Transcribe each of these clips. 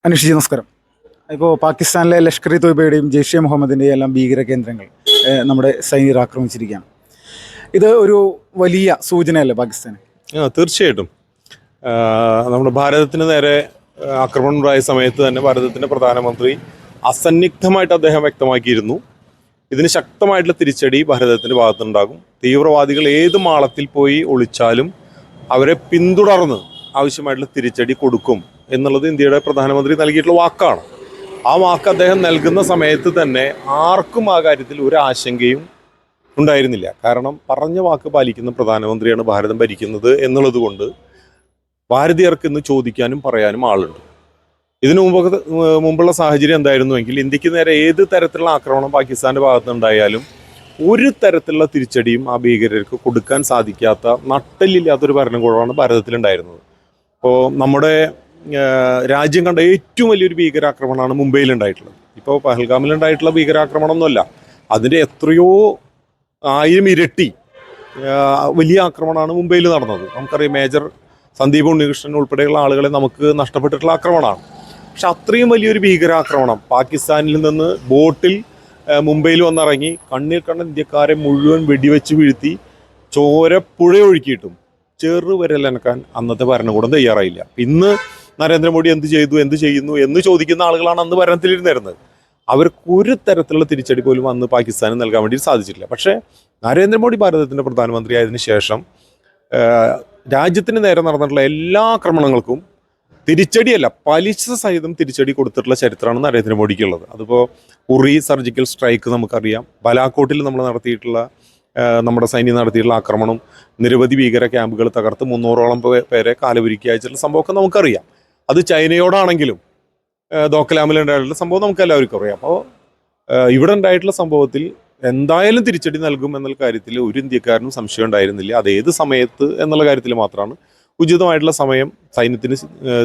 അനുഷി നമസ്കാരം. ഇപ്പോൾ പാകിസ്ഥാനിലെ ലഷ്കർ ഇ തോയ്ബയുടെയും ജെയ്ഷെ മുഹമ്മദിൻ്റെയും എല്ലാം ഭീകര കേന്ദ്രങ്ങൾ നമ്മുടെ സൈനികർ ആക്രമിച്ചിരിക്കുകയാണ്. ഇത് ഒരു വലിയ സൂചനയല്ലേ പാകിസ്ഥാന്? തീർച്ചയായിട്ടും. നമ്മുടെ ഭാരതത്തിന് നേരെ ആക്രമണം ഉണ്ടായ സമയത്ത് തന്നെ ഭാരതത്തിൻ്റെ പ്രധാനമന്ത്രി അസന്നിഗ്ധമായിട്ട് അദ്ദേഹം വ്യക്തമാക്കിയിരുന്നു, ഇതിന് ശക്തമായിട്ടുള്ള തിരിച്ചടി ഭാരതത്തിൻ്റെ ഭാഗത്തുണ്ടാകും. തീവ്രവാദികൾ ഏത് മാളത്തിൽ പോയി ഒളിച്ചാലും അവരെ പിന്തുടർന്ന് ആവശ്യമായിട്ടുള്ള തിരിച്ചടി കൊടുക്കും എന്നുള്ളത് ഇന്ത്യയുടെ പ്രധാനമന്ത്രി നൽകിയിട്ടുള്ള വാക്കാണ്. ആ വാക്ക് അദ്ദേഹം നൽകുന്ന സമയത്ത് തന്നെ ആർക്കും ആ കാര്യത്തിൽ ഒരു ആശങ്കയും ഉണ്ടായിരുന്നില്ല. കാരണം പറഞ്ഞ വാക്ക് പാലിക്കുന്ന പ്രധാനമന്ത്രിയാണ് ഭാരതം ഭരിക്കുന്നത് എന്നുള്ളത് കൊണ്ട് ഭാരതീയർക്ക് ഇന്ന് ചോദിക്കാനും പറയാനും ആളുണ്ട്. ഇതിനു മുമ്പുള്ള സാഹചര്യം എന്തായിരുന്നുവെങ്കിൽ ഇന്ത്യക്ക് നേരെ ഏത് തരത്തിലുള്ള ആക്രമണം പാകിസ്ഥാൻ്റെ ഭാഗത്തുനിന്നുണ്ടായാലും ഒരു തരത്തിലുള്ള തിരിച്ചടിയും ആ ഭീകരർക്ക് കൊടുക്കാൻ സാധിക്കാത്ത നട്ടലില്ലാത്തൊരു ഭരണകൂടമാണ് ഭാരതത്തിലുണ്ടായിരുന്നത്. ഇപ്പോൾ നമ്മുടെ രാജ്യം കണ്ട ഏറ്റവും വലിയൊരു ഭീകരാക്രമണമാണ് മുംബൈയിലുണ്ടായിട്ടുള്ളത്. ഇപ്പോൾ പഹൽഗാമിലുണ്ടായിട്ടുള്ള ഭീകരാക്രമണം ഒന്നുമല്ല, അതിൻ്റെ എത്രയോ 1000 ഇരട്ടി വലിയ ആക്രമണമാണ് മുംബൈയിൽ നടന്നത്. നമുക്കറിയാം, മേജർ സന്ദീപ് ഉണ്ണികൃഷ്ണൻ ഉൾപ്പെടെയുള്ള ആളുകളെ നമുക്ക് നഷ്ടപ്പെട്ടിട്ടുള്ള ആക്രമണമാണ്. പക്ഷെ അത്രയും വലിയൊരു ഭീകരാക്രമണം പാകിസ്ഥാനിൽ നിന്ന് ബോട്ടിൽ മുംബൈയിൽ വന്നിറങ്ങി കണ്ണിൽ കണ്ട ഇന്ത്യക്കാരെ മുഴുവൻ വെടിവെച്ച് വീഴ്ത്തി ചോര പുഴയൊഴുക്കിയിട്ടും ചെറുവിരലനക്കാൻ അന്നത്തെ ഭരണകൂടം തയ്യാറായില്ല. ഇന്ന് നരേന്ദ്രമോദി എന്ത് ചെയ്തു, എന്ത് ചെയ്യുന്നു എന്ന് ചോദിക്കുന്ന ആളുകളാണ് അന്ന് ഭരണത്തിലിരുന്നിരുന്നത്. അവർക്ക് ഒരു തരത്തിലുള്ള തിരിച്ചടി പോലും അന്ന് പാകിസ്ഥാന് നൽകാൻ വേണ്ടി സാധിച്ചിട്ടില്ല. പക്ഷേ നരേന്ദ്രമോദി ഭാരതത്തിൻ്റെ പ്രധാനമന്ത്രി ആയതിനു ശേഷം രാജ്യത്തിന് നേരെ നടന്നിട്ടുള്ള എല്ലാ ആക്രമണങ്ങൾക്കും തിരിച്ചടിയല്ല, പലിശ സഹിതം തിരിച്ചടി കൊടുത്തിട്ടുള്ള ചരിത്രമാണ് നരേന്ദ്രമോദിക്കുള്ളത്. അതിപ്പോൾ ഉറി സർജിക്കൽ സ്ട്രൈക്ക് നമുക്കറിയാം, ബലാക്കോട്ടിൽ നമ്മൾ നടത്തിയിട്ടുള്ള നമ്മുടെ സൈന്യം നടത്തിയിട്ടുള്ള ആക്രമണം, നിരവധി ഭീകര ക്യാമ്പുകൾ തകർത്ത് 300ഓളം പേരെ കാലപുരുക്കി അയച്ചിട്ടുള്ള സംഭവമൊക്കെ നമുക്കറിയാം. അത് ചൈനയോടാണെങ്കിലും ദോക്കലാമിലുണ്ടായിട്ടുള്ള സംഭവം നമുക്ക് എല്ലാവർക്കും അറിയാം. അപ്പോൾ ഇവിടെ ഉണ്ടായിട്ടുള്ള സംഭവത്തിൽ എന്തായാലും തിരിച്ചടി നൽകും എന്നുള്ള കാര്യത്തിൽ ഒരു ഇന്ത്യക്കാരനും സംശയം ഉണ്ടായിരുന്നില്ല. അത് ഏത് സമയത്ത് എന്നുള്ള കാര്യത്തിൽ മാത്രമാണ് ഉചിതമായിട്ടുള്ള സമയം സൈന്യത്തിന്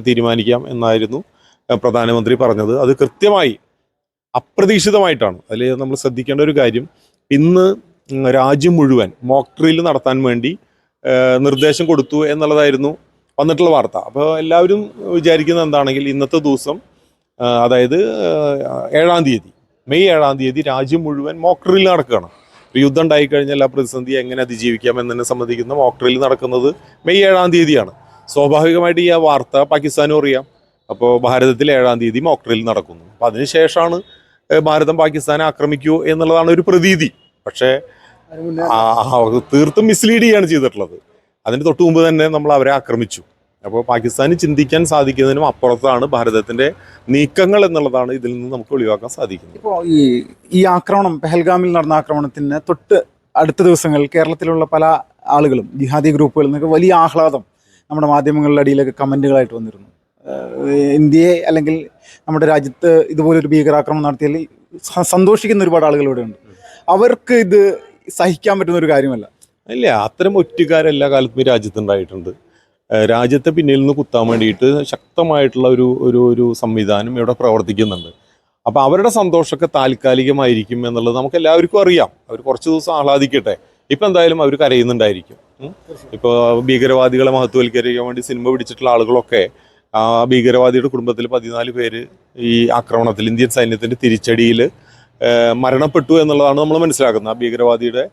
തീരുമാനിക്കാം എന്നായിരുന്നു പ്രധാനമന്ത്രി പറഞ്ഞത്. അത് കൃത്യമായി അപ്രതീക്ഷിതമായിട്ടാണ്. അതിൽ നമ്മൾ ശ്രദ്ധിക്കേണ്ട ഒരു കാര്യം, ഇന്ന് രാജ്യം മുഴുവൻ മോക്ക് ഡ്രിൽ നടത്താൻ വേണ്ടി നിർദ്ദേശം കൊടുത്തു എന്നുള്ളതായിരുന്നു വന്നിട്ടുള്ള വാർത്ത. അപ്പോൾ എല്ലാവരും വിചാരിക്കുന്നത് എന്താണെങ്കിൽ ഇന്നത്തെ ദിവസം, അതായത് 7-ാം തീയതി, മെയ് 7-ാം തീയതി രാജ്യം മുഴുവൻ മോക്ക് ഡ്രിൽ നടക്കുകയാണ്. യുദ്ധം ഉണ്ടായിക്കഴിഞ്ഞാൽ ആ പ്രതിസന്ധി എങ്ങനെ അതിജീവിക്കാം എന്നതിനെ സംബന്ധിക്കുന്ന മോക്ക് ഡ്രിൽ നടക്കുന്നത് മെയ് 7-ാം തീയതിയാണ്. സ്വാഭാവികമായിട്ട് ഈ ആ വാർത്ത പാകിസ്ഥാനും അറിയാം. അപ്പോൾ ഭാരതത്തിൽ 7-ാം തീയതി മോക്ക് ഡ്രിൽ നടക്കുന്നു. അപ്പോൾ അതിനുശേഷമാണ് ഭാരതം പാകിസ്ഥാനെ ആക്രമിക്കൂ എന്നുള്ളതാണ് ഒരു പ്രതീതി. പക്ഷേ തീർത്തും മിസ്ലീഡ് ചെയ്യാണ് ചെയ്തിട്ടുള്ളത്. അതിന് തൊട്ട് മുമ്പ് തന്നെ നമ്മൾ അവരെ ആക്രമിച്ചു. അപ്പോൾ പാകിസ്ഥാന് ചിന്തിക്കാൻ സാധിക്കുന്നതിനും അപ്പുറത്താണ് ഭാരതത്തിൻ്റെ നീക്കങ്ങൾ എന്നുള്ളതാണ് ഇതിൽ നിന്ന് നമുക്ക് ഒഴിവാക്കാൻ സാധിക്കുന്നത്. ഇപ്പോൾ ഈ ആക്രമണം, പെഹൽഗാമിൽ നടന്ന ആക്രമണത്തിന് തൊട്ട് അടുത്ത ദിവസങ്ങളിൽ കേരളത്തിലുള്ള പല ആളുകളും ജിഹാദി ഗ്രൂപ്പുകളിൽ നിന്നൊക്കെ വലിയ ആഹ്ലാദം നമ്മുടെ മാധ്യമങ്ങളുടെ അടിയിലൊക്കെ കമൻറ്റുകളായിട്ട് വന്നിരുന്നു. ഇന്ത്യയെ അല്ലെങ്കിൽ നമ്മുടെ രാജ്യത്ത് ഇതുപോലൊരു ഭീകരാക്രമണം നടത്തിയാൽ സന്തോഷിക്കുന്ന ഒരുപാട് ആളുകൾ ഇവിടെ ഉണ്ട്. അവർക്ക് ഇത് സഹിക്കാൻ പറ്റുന്ന ഒരു കാര്യമല്ല. ഇല്ല, അത്തരം ഒറ്റുകാരെല്ലാ കാലത്തും ഈ രാജ്യത്തുണ്ടായിട്ടുണ്ട്. രാജ്യത്തെ പിന്നിൽ നിന്ന് കുത്താൻ വേണ്ടിയിട്ട് ശക്തമായിട്ടുള്ള ഒരു സംവിധാനം ഇവിടെ പ്രവർത്തിക്കുന്നുണ്ട്. അപ്പോൾ അവരുടെ സന്തോഷമൊക്കെ താൽക്കാലികമായിരിക്കും എന്നുള്ളത് നമുക്ക് എല്ലാവർക്കും അറിയാം. അവർ കുറച്ച് ദിവസം ആഹ്ലാദിക്കട്ടെ, ഇപ്പം എന്തായാലും അവർ കരയുന്നുണ്ടായിരിക്കും. ഇപ്പോൾ ഭീകരവാദികളെ മഹത്വവൽക്കരിക്കാൻ വേണ്ടി സിനിമ പിടിച്ചിട്ടുള്ള ആളുകളൊക്കെ ആ ഭീകരവാദിയുടെ കുടുംബത്തിൽ 14 പേര് ഈ ആക്രമണത്തിൽ, ഇന്ത്യൻ സൈന്യത്തിൻ്റെ തിരിച്ചടിയിൽ മരണപ്പെട്ടു എന്നുള്ളതാണ് നമ്മൾ മനസ്സിലാക്കുന്നത്. ആ ഭീകരവാദിയുടെ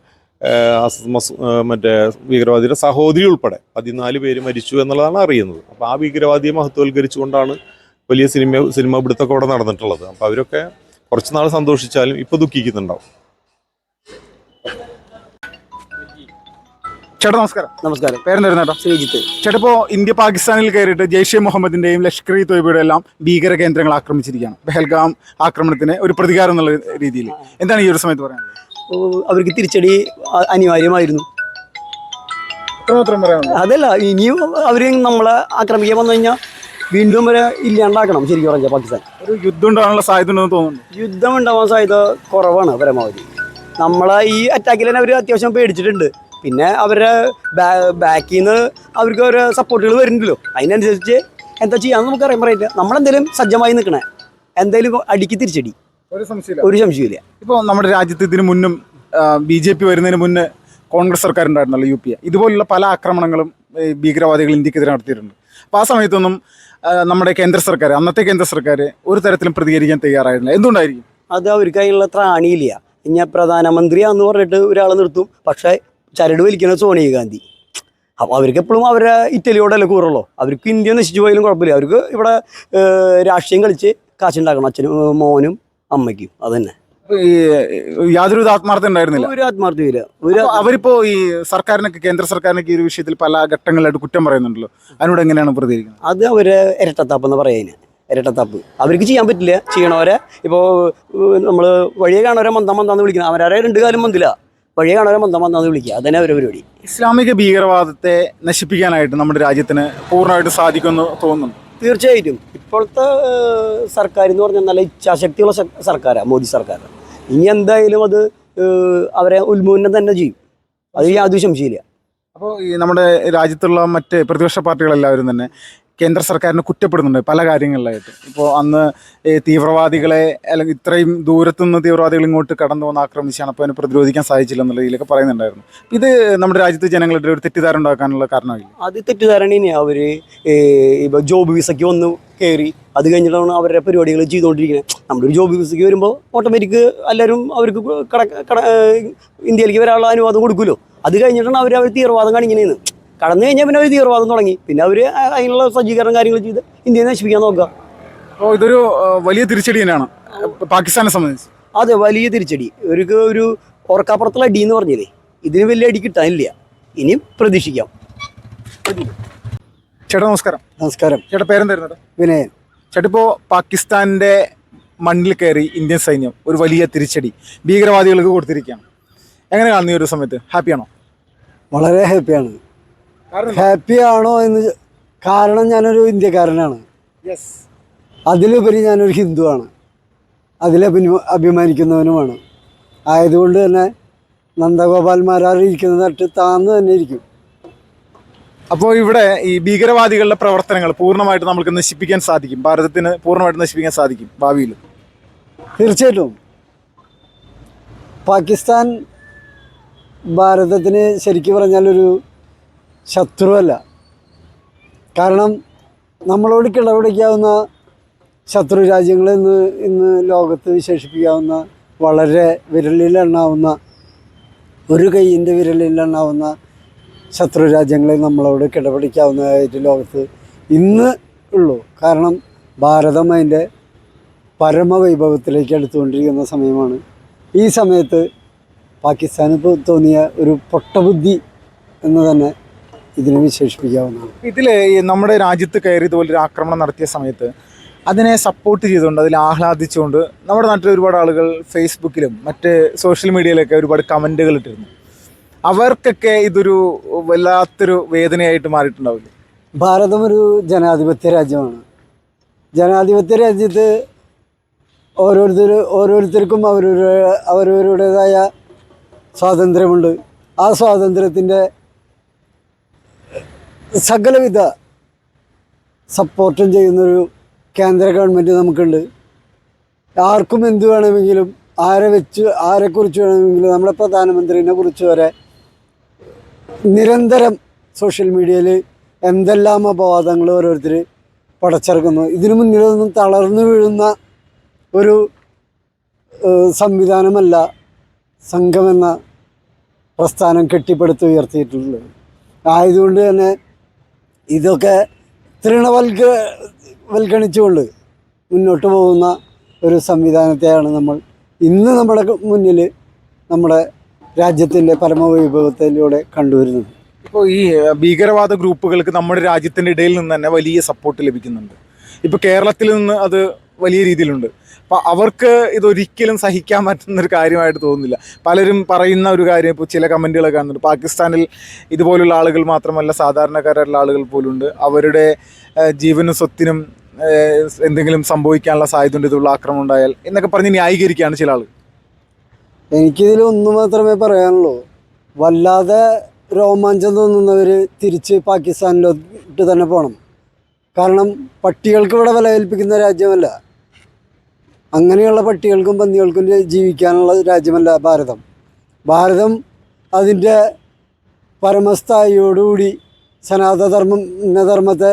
ഭീകരവാദിയുടെ സഹോദരി ഉൾപ്പെടെ 14 പേര് മരിച്ചു എന്നുള്ളതാണ് അറിയുന്നത്. അപ്പോൾ ആ ഭീകരവാദിയെ മഹത്വവൽക്കരിച്ചുകൊണ്ടാണ് വലിയ സിനിമ പിടുത്തൊക്കെ ഇവിടെ നടന്നിട്ടുള്ളത്. അപ്പോൾ അവരൊക്കെ കുറച്ച് നാൾ സന്തോഷിച്ചാലും ഇപ്പോൾ ദുഃഖിക്കുന്നുണ്ടാവും. ചേട്ടാ നമസ്കാരം. നമസ്കാരം. പേരെന്തായിരുന്നു ചേട്ടാ? ശ്രീജിത്ത്. ചേട്ടാ, ഇപ്പോൾ ഇന്ത്യ പാകിസ്ഥാനിൽ കയറിയിട്ട് ജെയ്ഷെ മുഹമ്മദിൻ്റെയും ലഷ്കർ ഇ തോയ്ബയുടെ എല്ലാം ഭീകര കേന്ദ്രങ്ങൾ ആക്രമിച്ചിരിക്കുകയാണ്. പെഹൽഗാം ആക്രമണത്തിന് ഒരു പ്രതികാരം എന്നുള്ള രീതിയിൽ എന്താണ് ഈ ഒരു സമയത്ത് പറയാനുള്ളത്? അവർക്ക് തിരിച്ചടി അനിവാര്യമായിരുന്നു. അതല്ല, ഇനിയും അവർ നമ്മളെ ആക്രമിക്കാൻ വന്നു കഴിഞ്ഞാൽ വീണ്ടും വരെ ഇല്ലാണ്ടാക്കണം. ശരിക്കും പറഞ്ഞാൽ പാകിസ്ഥാൻ ഒരു യുദ്ധം ഉണ്ടാകാനുള്ള സാധ്യത ഉണ്ടെന്ന് തോന്നുന്നു. യുദ്ധം ഉണ്ടാവാൻ സാധ്യത കുറവാണ് പരമാവധി. നമ്മളെ ഈ അറ്റാക്കിൽ തന്നെ അവർ അത്യാവശ്യം പേടിച്ചിട്ടുണ്ട്. പിന്നെ അവരുടെ ബാക്കിൽ നിന്ന് അവർക്ക് ഓരോ സപ്പോർട്ടുകൾ വരുന്നുണ്ടല്ലോ, അതിനനുസരിച്ച് എന്താ ചെയ്യാമെന്ന് നമുക്ക് അറിയാൻ പറയില്ല. നമ്മളെന്തെങ്കിലും സജ്ജമായി നിൽക്കണേ, എന്തായാലും അടിക്ക് തിരിച്ചടി, ഒരു സംശയമില്ല. ഇപ്പോൾ നമ്മുടെ രാജ്യത്ത് ഇതിനു മുന്നും BJP വരുന്നതിന് മുന്നേ കോൺഗ്രസ് സർക്കാർ ഉണ്ടായിരുന്നല്ലോ, UPA. ഇതുപോലുള്ള പല ആക്രമണങ്ങളും ഭീകരവാദികൾ ഇന്ത്യക്കെതിരെ നടത്തിയിട്ടുണ്ട്. അപ്പോൾ ആ സമയത്തൊന്നും നമ്മുടെ കേന്ദ്ര സർക്കാർ, അന്നത്തെ കേന്ദ്ര സർക്കാർ ഒരു തരത്തിലും പ്രതികരിക്കാൻ തയ്യാറായിട്ടില്ല. എന്തുകൊണ്ടായിരിക്കും? അത് അവർക്ക് അതിനുള്ള ത്രാണിയില്ല. ഇനി പ്രധാനമന്ത്രിയാന്ന് പറഞ്ഞിട്ട് ഒരാളെ നിർത്തും, പക്ഷേ ചരട് വലിക്കുന്നത് സോണിയാഗാന്ധി. അപ്പോൾ അവർക്ക് എപ്പോഴും അവരുടെ ഇറ്റലിയോടല്ലേ കൂറുള്ളൂ. അവർക്ക് ഇന്ത്യ നശിച്ചു പോയാലും കുഴപ്പമില്ല. അവർക്ക് ഇവിടെ രാഷ്ട്രീയം കളിച്ച് കാശുണ്ടാക്കണം, അച്ഛനും മോനും അമ്മയ്ക്കും. അത് തന്നെ. ഈ യാതൊരു ആത്മാർത്ഥം ഉണ്ടായിരുന്നില്ല. ഒരു ആത്മാർത്ഥമില്ല. അപ്പൊ അവരിപ്പോ ഈ സർക്കാരിനൊക്കെ, കേന്ദ്ര സർക്കാരിനൊക്കെ ഈ ഒരു വിഷയത്തിൽ പല ഘട്ടങ്ങളിലായിട്ട് കുറ്റം പറയുന്നുണ്ടല്ലോ, അതിനോട് എങ്ങനെയാണ് പ്രതികരിക്കുന്നത്? അത് അവരെ ഇരട്ടത്താപ്പ് എന്ന് പറയുന്നത്. ഇരട്ടത്താപ്പ് അവർക്ക് ചെയ്യാൻ പറ്റില്ല. ചെയ്യണവരെ ഇപ്പോൾ നമ്മൾ വഴിയെ കാണവരെ മന്ദാന്ന് വിളിക്കണം. അവരെ 2 കാലം മന്ദില്ല, വഴിയെ കാണവരെ മന്ദാന്ന് വിളിക്കുക. അതന്നെ അവരുടെ പരിപാടി. ഇസ്ലാമിക ഭീകരവാദത്തെ നശിപ്പിക്കാനായിട്ട് നമ്മുടെ രാജ്യത്തിന് പൂർണ്ണമായിട്ട് സാധിക്കുമെന്ന് തോന്നുന്നു. തീർച്ചയായിട്ടും ഇപ്പോഴത്തെ സർക്കാർ എന്ന് പറഞ്ഞാൽ നല്ല ഇച്ഛാശക്തിയുള്ള സർക്കാരാണ്, മോദി സർക്കാർ. ഇനി എന്തായാലും അത് അവരെ ഉന്മൂലനം തന്നെ ചെയ്യും, അത് യാതൊരു സംശയമില്ല. അപ്പോൾ ഈ നമ്മുടെ രാജ്യത്തുള്ള മറ്റ് പ്രതിപക്ഷ പാർട്ടികളെല്ലാവരും തന്നെ കേന്ദ്ര സർക്കാരിനെ കുറ്റപ്പെടുന്നുണ്ട് പല കാര്യങ്ങളിലായിട്ട്. ഇപ്പോൾ അന്ന് തീവ്രവാദികളെ, അല്ലെങ്കിൽ ഇത്രയും ദൂരത്തുനിന്ന് തീവ്രവാദികൾ ഇങ്ങോട്ട് കടന്നു വന്ന് ആക്രമിച്ചാണ്, അപ്പോൾ അതിനെ പ്രതിരോധിക്കാൻ സാധിച്ചില്ല എന്നുള്ള രീതിയിലൊക്കെ പറയുന്നുണ്ടായിരുന്നു. ഇത് നമ്മുടെ രാജ്യത്തെ ജനങ്ങളുടെ ഒരു തെറ്റിദ്ധാരണ ഉണ്ടാക്കാനുള്ള കാരണമില്ല. അത് തെറ്റിദ്ധാരണ തന്നെയാണ്. അവർ ഇപ്പോൾ ജോബ് വിസയ്ക്ക് വന്ന് കയറി, അത് കഴിഞ്ഞിട്ടാണ് അവരുടെ പരിപാടികൾ ചെയ്തുകൊണ്ടിരിക്കുന്നത്. നമ്മളൊരു ജോബ് വിസയ്ക്ക് വരുമ്പോൾ ഓട്ടോമാറ്റിക് എല്ലാവരും അവർക്ക് ഇന്ത്യയിലേക്ക് വരാനുള്ള അനുവാദം കൊടുക്കുമല്ലോ. അത് കഴിഞ്ഞിട്ടാണ് അവർ തീവ്രവാദം കാണിക്കുന്നതെന്ന്. കടന്നു കഴിഞ്ഞാൽ പിന്നെ അവർ തീവ്രവാദം തുടങ്ങി. പിന്നെ അവർ അതിനുള്ള സജ്ജീകരണം കാര്യങ്ങൾ ചെയ്ത് ഇന്ത്യയെ നശിപ്പിക്കാൻ നോക്കുക. അപ്പോൾ ഇതൊരു വലിയ തിരിച്ചടി തന്നെയാണ് പാകിസ്ഥാനെ സംബന്ധിച്ച്. അതെ, വലിയ തിരിച്ചടി. ഒരു ഓർക്കാപ്പുറത്തുള്ള അടി എന്ന് പറഞ്ഞില്ലേ, ഇതിന് വലിയ അടി കിട്ടാനില്ല. ഇനിയും പ്രതീക്ഷിക്കാം. ചേട്ടാ നമസ്കാരം. നമസ്കാരം. ചേട്ടാ പേരെന്തായിരുന്നു? വിനയൻ. ചേട്ടാ, ഇപ്പോൾ പാകിസ്ഥാൻ്റെ മണ്ണിൽ കയറി ഇന്ത്യൻ സൈന്യം ഒരു വലിയ തിരിച്ചടി ഭീകരവാദികൾക്ക് കൊടുത്തിരിക്കുകയാണ്. എങ്ങനെ കാണുന്നു ഈ ഒരു സമയത്ത്? ഹാപ്പിയാണോ? വളരെ ഹാപ്പിയാണ്. ഹാപ്പിയാണോ എന്ന് കാരണം ഞാനൊരു ഇന്ത്യക്കാരനാണ്. അതിലുപരി ഞാനൊരു ഹിന്ദുവാണ്. അഭിമാനിക്കുന്നവനുമാണ്. ആയതുകൊണ്ട് തന്നെ നന്ദഗോപാൽമാരാർ ഇരിക്കുന്ന തട്ട് താന്ന് തന്നെ ഇരിക്കും. അപ്പോൾ ഇവിടെ ഈ ഭീകരവാദികളുടെ പ്രവർത്തനങ്ങൾ പൂർണ്ണമായിട്ട് നമുക്ക് നശിപ്പിക്കാൻ സാധിക്കും, ഭാരതത്തിന് പൂർണ്ണമായിട്ട് നശിപ്പിക്കാൻ സാധിക്കും ഭാവിയിൽ? തീർച്ചയായിട്ടും. പാകിസ്ഥാൻ ഭാരതത്തിന് ശരിക്കും പറഞ്ഞാലൊരു ശത്രുവല്ല. കാരണം നമ്മളോട് കിളപിടിക്കാവുന്ന ശത്രു രാജ്യങ്ങളെ ഇന്ന് ലോകത്ത് വിശേഷിപ്പിക്കാവുന്ന, വളരെ വിരലിലെണ്ണാവുന്ന, ഒരു കൈയിൻ്റെ വിരലിലെണ്ണാവുന്ന ശത്രു രാജ്യങ്ങളെ നമ്മളോട് കിടപിടിക്കാവുന്നതായിട്ട് ലോകത്ത് ഇന്ന് ഉള്ളൂ. കാരണം ഭാരതം അതിൻ്റെ പരമവൈഭവത്തിലേക്ക് അടുത്തുകൊണ്ടിരിക്കുന്ന സമയമാണ്. ഈ സമയത്ത് പാകിസ്ഥാന് തോന്നിയ ഒരു പൊട്ടബുദ്ധി എന്ന് തന്നെ ഇതിനെ വിശേഷിപ്പിക്കാവുന്നതാണ്. ഇതിൽ നമ്മുടെ രാജ്യത്ത് കയറി ഇതുപോലൊരു ആക്രമണം നടത്തിയ സമയത്ത് അതിനെ സപ്പോർട്ട് ചെയ്തുകൊണ്ട്, അതിൽ ആഹ്ലാദിച്ചുകൊണ്ട് നമ്മുടെ നാട്ടിൽ ഒരുപാട് ആളുകൾ ഫേസ്ബുക്കിലും മറ്റ് സോഷ്യൽ മീഡിയയിലൊക്കെ ഒരുപാട് കമൻറ്റുകൾ ഇട്ടിരുന്നു. അവർക്കൊക്കെ ഇതൊരു വല്ലാത്തൊരു വേദനയായിട്ട് മാറിയിട്ടുണ്ടാവില്ലേ? ഭാരതം ഒരു ജനാധിപത്യ രാജ്യമാണ്. ജനാധിപത്യ രാജ്യത്ത് ഓരോരുത്തർക്കും അവരവരുടേതായ സ്വാതന്ത്ര്യമുണ്ട്. ആ സ്വാതന്ത്ര്യത്തിൻ്റെ സകലവിധ സപ്പോർട്ടും ചെയ്യുന്നൊരു കേന്ദ്ര ഗവൺമെൻറ് നമുക്കുണ്ട്. ആർക്കും എന്ത് വേണമെങ്കിലും, ആരെക്കുറിച്ച് വേണമെങ്കിലും, നമ്മുടെ പ്രധാനമന്ത്രിനെ കുറിച്ച് വരെ നിരന്തരം സോഷ്യൽ മീഡിയയിൽ എന്തെല്ലാം അപവാദങ്ങൾ ഓരോരുത്തർ പടച്ചിറക്കുന്നു. ഇതിനു മുന്നിലൊന്നും തളർന്നു വീഴുന്ന ഒരു സംവിധാനമല്ല സംഘമെന്ന പ്രസ്ഥാനം കെട്ടിപ്പടുത്തുയർത്തിയിട്ടുള്ളത്. ആയതുകൊണ്ട് തന്നെ ഇതൊക്കെ തൃണവൽക്കരിച്ചുകൊണ്ട് മുന്നോട്ട് പോകുന്ന ഒരു സംവിധാനത്തെയാണ് നമ്മൾ ഇന്ന് നമ്മുടെ മുന്നിൽ നമ്മുടെ രാജ്യത്തിൻ്റെ പരമവൈഭവത്തിലൂടെ കണ്ടുവരുന്നത്. ഇപ്പോൾ ഈ ഭീകരവാദ ഗ്രൂപ്പുകൾക്ക് നമ്മുടെ രാജ്യത്തിൻ്റെ ഇടയിൽ നിന്ന് തന്നെ വലിയ സപ്പോർട്ട് ലഭിക്കുന്നുണ്ട്. ഇപ്പോൾ കേരളത്തിൽ നിന്ന് അത് വലിയ രീതിയിലുണ്ട്. അപ്പോൾ അവർക്ക് ഇതൊരിക്കലും സഹിക്കാൻ പറ്റുന്നൊരു കാര്യമായിട്ട് തോന്നുന്നില്ല. പലരും പറയുന്ന ഒരു കാര്യം, ഇപ്പോൾ ചില കമൻറ്റുകളൊക്കെ കാണുന്നുണ്ട്, പാകിസ്ഥാനിൽ ഇതുപോലുള്ള ആളുകൾ മാത്രമല്ല സാധാരണക്കാരായിട്ടുള്ള ആളുകൾ പോലുണ്ട്, അവരുടെ ജീവനും സ്വത്തിനും എന്തെങ്കിലും സംഭവിക്കാനുള്ള സാധ്യതയുണ്ട് ഇതുള്ള ആക്രമണം ഉണ്ടായാൽ എന്നൊക്കെ പറഞ്ഞ് ന്യായീകരിക്കുകയാണ് ചില ആളുകൾ. എനിക്കിതിൽ ഒന്ന് മാത്രമേ പറയാനുള്ളൂ. വല്ലാതെ രോമാഞ്ചം തോന്നുന്നവർ തിരിച്ച് പാകിസ്ഥാനിലോട്ട് തന്നെ പോകണം. കാരണം പട്ടികൾക്ക് ഇവിടെ വില കൽപ്പിക്കുന്ന രാജ്യമല്ല. അങ്ങനെയുള്ള പട്ടികൾക്കും പന്നികൾക്കും ജീവിക്കാനുള്ള രാജ്യമല്ല ഭാരതം. അതിൻ്റെ പരമസ്ഥായിയോടുകൂടി സനാതനധർമ്മത്തെ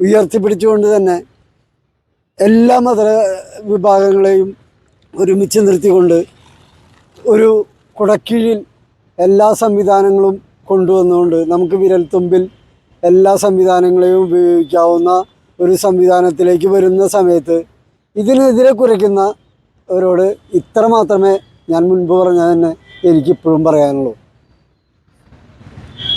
ഉയർത്തിപ്പിടിച്ചുകൊണ്ട് തന്നെ എല്ലാ മത വിഭാഗങ്ങളെയും ഒരുമിച്ച് നിർത്തിക്കൊണ്ട് ഒരു കുടക്കീഴിൽ എല്ലാ സംവിധാനങ്ങളും കൊണ്ടുവന്നുകൊണ്ട് നമുക്ക് വിരൽത്തുമ്പിൽ എല്ലാ സംവിധാനങ്ങളെയും ഉപയോഗിക്കാവുന്ന ഒരു സംവിധാനത്തിലേക്ക് വരുന്ന സമയത്ത് ഇതിനെതിരെ കുരയ്ക്കുന്നവരോട് ഇത്ര മാത്രമേ ഞാൻ മുൻപ് പറഞ്ഞ തന്നെ എനിക്കിപ്പോഴും പറയാനുള്ളൂ.